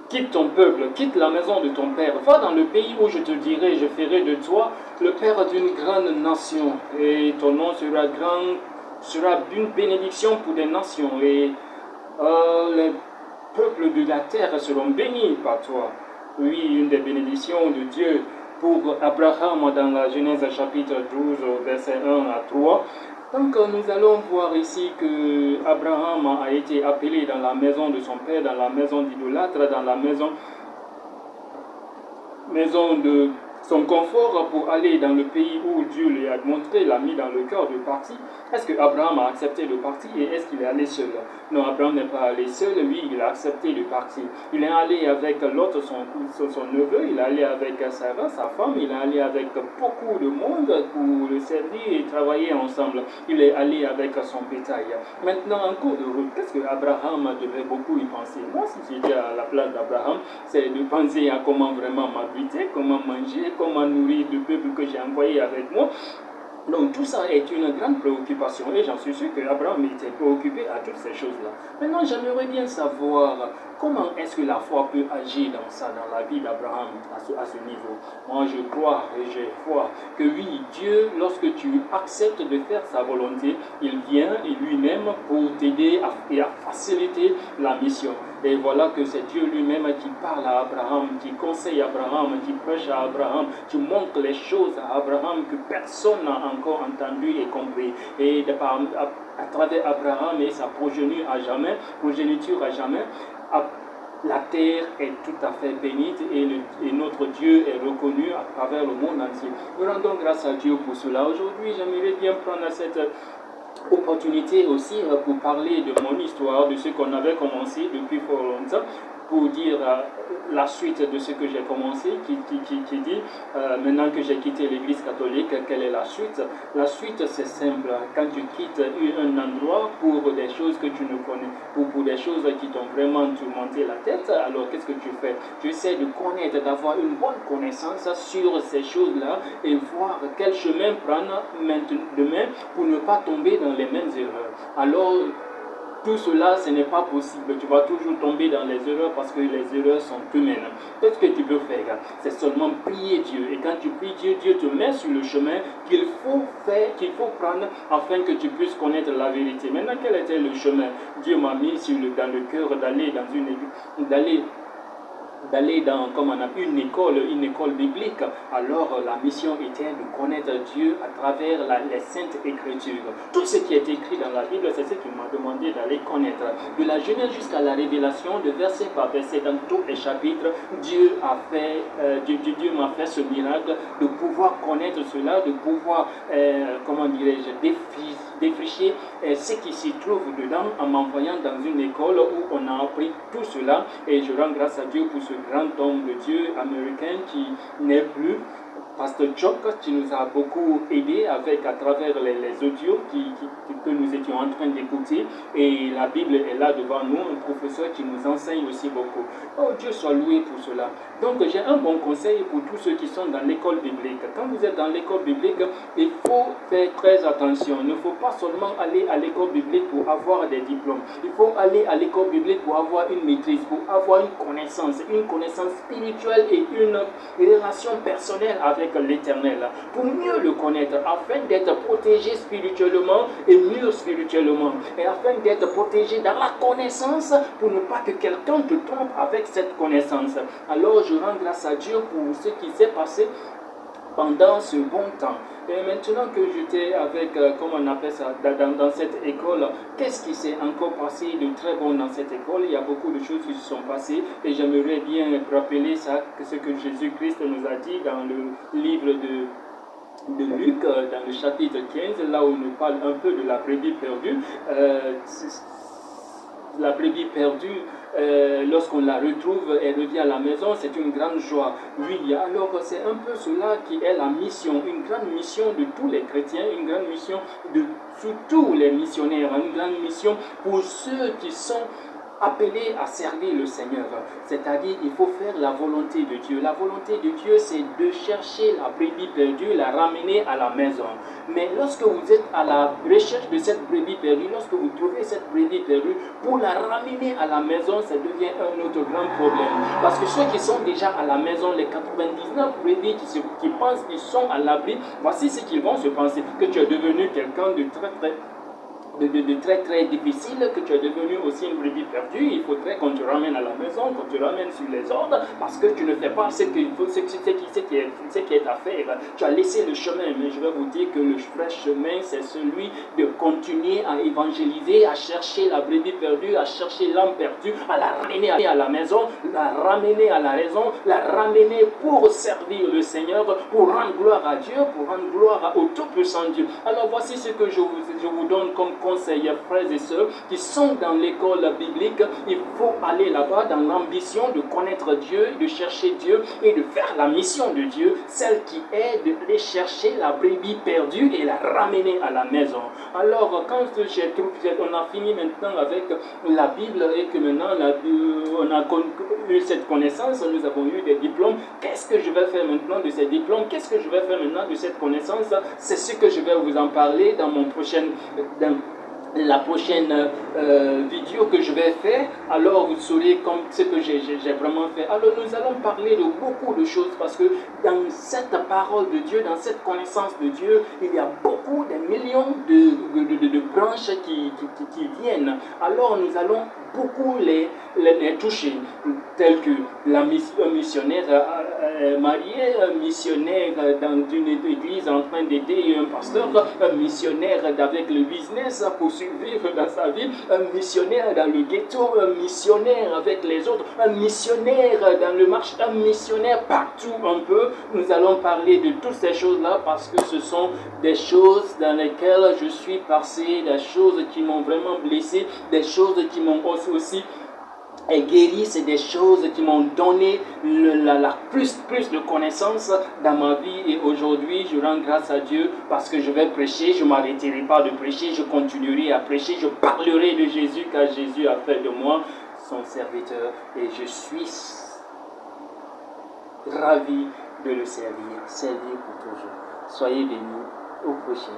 quitte ton peuple, quitte la maison de ton père, va dans le pays où je te dirai, je ferai de toi le père d'une grande nation, et ton nom sera grand, sera une bénédiction pour des nations, et les peuples de la terre seront bénis par toi. Oui, une des bénédictions de Dieu pour Abraham dans la Genèse chapitre 12, verset 1 à 3. Donc nous allons voir ici que Abraham a été appelé dans la maison de son père, dans la maison d'idolâtre, dans la maison de son confort pour aller dans le pays où Dieu lui a montré, l'a mis dans le cœur de partir. Est-ce que Abraham a accepté de partir et est-ce qu'il est allé seul? Non, Abraham n'est pas allé seul, lui il a accepté de partir. Il est allé avec l'autre, son neveu, il est allé avec Sarah, sa femme, il est allé avec beaucoup de monde pour le servir et travailler ensemble. Il est allé avec son bétail. Maintenant, en cours de route, qu'est-ce que Abraham devait beaucoup y penser? Moi, si j'étais à la place d'Abraham, c'est de penser à comment vraiment m'habiter, comment manger, comment nourrir le peuple que j'ai envoyé avec moi. Donc tout ça est une grande préoccupation et j'en suis sûr que Abraham était préoccupé à toutes ces choses-là. Maintenant, j'aimerais bien savoir comment est-ce que la foi peut agir dans ça, dans la vie d'Abraham à ce niveau. Moi, je crois et j'ai foi que oui, Dieu, lorsque tu acceptes de faire sa volonté, il vient et lui-même pour t'aider et à faciliter la mission. Et voilà que c'est Dieu lui-même qui parle à Abraham, qui conseille Abraham, qui prêche à Abraham, qui montre les choses à Abraham que personne n'a encore entendu et compris. Et à travers Abraham et sa progéniture à jamais, la terre est tout à fait bénite et notre Dieu est reconnu à travers le monde entier. Nous rendons grâce à Dieu pour cela. Aujourd'hui, j'aimerais bien prendre cette opportunité aussi pour parler de mon histoire, de ce qu'on avait commencé depuis fort longtemps, pour dire la suite de ce que j'ai commencé, qui dit, maintenant que j'ai quitté l'église catholique, quelle est la suite? La suite, c'est simple. Quand tu quittes un endroit pour des choses que tu ne connais, pour des choses qui t'ont vraiment tourmenté la tête, alors qu'est-ce que tu fais? Tu essaies de connaître, d'avoir une bonne connaissance sur ces choses-là et voir quel chemin prendre demain pour ne pas tomber dans les mêmes erreurs. Alors, tout cela, ce n'est pas possible. Tu vas toujours tomber dans les erreurs parce que les erreurs sont humaines. Tout ce que tu peux faire, c'est seulement prier Dieu. Et quand tu pries Dieu, Dieu te met sur le chemin qu'il faut prendre afin que tu puisses connaître la vérité. Maintenant, quel était le chemin? Dieu m'a mis dans le cœur d'aller dans une église, d'aller dans, comme on appelle, une école biblique. Alors la mission était de connaître Dieu à travers les saintes écritures. Tout ce qui est écrit dans la Bible, c'est ce qu'il m'a demandé d'aller connaître. De la Genèse jusqu'à la Révélation, de verset par verset, dans tous les chapitres, Dieu m'a fait ce miracle de pouvoir connaître cela, de pouvoir, défricher ce qui s'y trouve dedans en m'envoyant dans une école où on a appris tout cela. Et je rends grâce à Dieu pour ce grand homme de Dieu américain qui n'est plus, Pasteur Chuck, qui nous a beaucoup aidé à travers les audios que nous étions en train d'écouter. Et la Bible est là devant nous, un professeur qui nous enseigne aussi beaucoup. Oh, Dieu soit loué pour cela. Donc j'ai un bon conseil pour tous ceux qui sont dans l'école biblique. Quand vous êtes dans l'école biblique, il faut faire très attention. Il ne faut pas seulement aller à l'école biblique pour avoir des diplômes. Il faut aller à l'école biblique pour avoir une maîtrise, pour avoir une connaissance spirituelle et une relation personnelle avec l'Éternel, pour mieux le connaître, afin d'être protégé spirituellement et mieux spirituellement, et afin d'être protégé dans la connaissance, pour ne pas que quelqu'un te trompe avec cette connaissance. Alors je rends grâce à Dieu pour ce qui s'est passé pendant ce bon temps. Et maintenant que j'étais avec, comment on appelle ça, dans cette école, qu'est-ce qui s'est encore passé de très bon dans cette école? Il y a beaucoup de choses qui se sont passées et j'aimerais bien rappeler ça, ce que Jésus-Christ nous a dit dans le livre de Luc, dans le chapitre 15, là où on nous parle un peu de la brebis perdue. La brebis perdue, lorsqu'on la retrouve, elle revient à la maison, c'est une grande joie. Oui, alors c'est un peu cela qui est la mission, une grande mission de tous les chrétiens, une grande mission de tous les missionnaires, une grande mission pour ceux qui sont appelés à servir le Seigneur. C'est-à-dire, il faut faire la volonté de Dieu. La volonté de Dieu, c'est de chercher la brebis perdue, la ramener à la maison. Mais lorsque vous êtes à la recherche de cette brebis perdue, lorsque vous trouvez cette brebis perdue, pour la ramener à la maison, ça devient un autre grand problème. Parce que ceux qui sont déjà à la maison, les 99 brebis qui pensent qu'ils sont à l'abri, voici ce qu'ils vont se penser, que tu es devenu quelqu'un de très difficile, que tu es devenu aussi une brebis perdue. Il faudrait qu'on te ramène à la maison, qu'on te ramène sur les ordres, parce que tu ne fais pas ce qu'il faut, ce qui est à faire. Tu as laissé le chemin, mais je vais vous dire que le vrai chemin, c'est celui de continuer à évangéliser, à chercher la brebis perdue, à chercher l'âme perdue, à la ramener à la maison, la ramener à la raison, la ramener pour servir le Seigneur, pour rendre gloire à Dieu, pour rendre gloire au Tout-Puissant Dieu. Alors voici ce que je vous donne comme conseil, frères et sœurs, qui sont dans l'école biblique. Il faut aller là-bas dans l'ambition de connaître Dieu, de chercher Dieu et de faire la mission de Dieu, celle qui est d'aller chercher la brebis perdue et la ramener à la maison. Alors, quand on a fini maintenant avec la Bible et que maintenant on a eu cette connaissance, nous avons eu des diplômes, qu'est-ce que je vais faire maintenant de ces diplômes? Qu'est-ce que je vais faire maintenant de cette connaissance? C'est ce que je vais vous en parler dans la prochaine vidéo que je vais faire. Alors vous saurez comme ce que j'ai vraiment fait. Alors nous allons parler de beaucoup de choses, parce que dans cette parole de Dieu, dans cette connaissance de Dieu, il y a beaucoup, des millions de branches qui viennent. Alors nous allons beaucoup les toucher, tels que un missionnaire marié, un missionnaire dans une église en train d'aider un pasteur, un missionnaire avec le business pour survivre dans sa vie, un missionnaire dans le ghetto, un missionnaire avec les autres, un missionnaire dans le marché, un missionnaire partout un peu. Nous allons parler de toutes ces choses-là, parce que ce sont des choses dans lesquelles je suis passé, des choses qui m'ont vraiment blessé, des choses qui m'ont aussi guéri, c'est des choses qui m'ont donné plus de connaissances dans ma vie. Et aujourd'hui, je rends grâce à Dieu, parce que je vais prêcher, je ne m'arrêterai pas de prêcher, je continuerai à prêcher, je parlerai de Jésus, car Jésus a fait de moi son serviteur, et je suis ravi de le servir pour toujours. Soyez bénis, au prochain.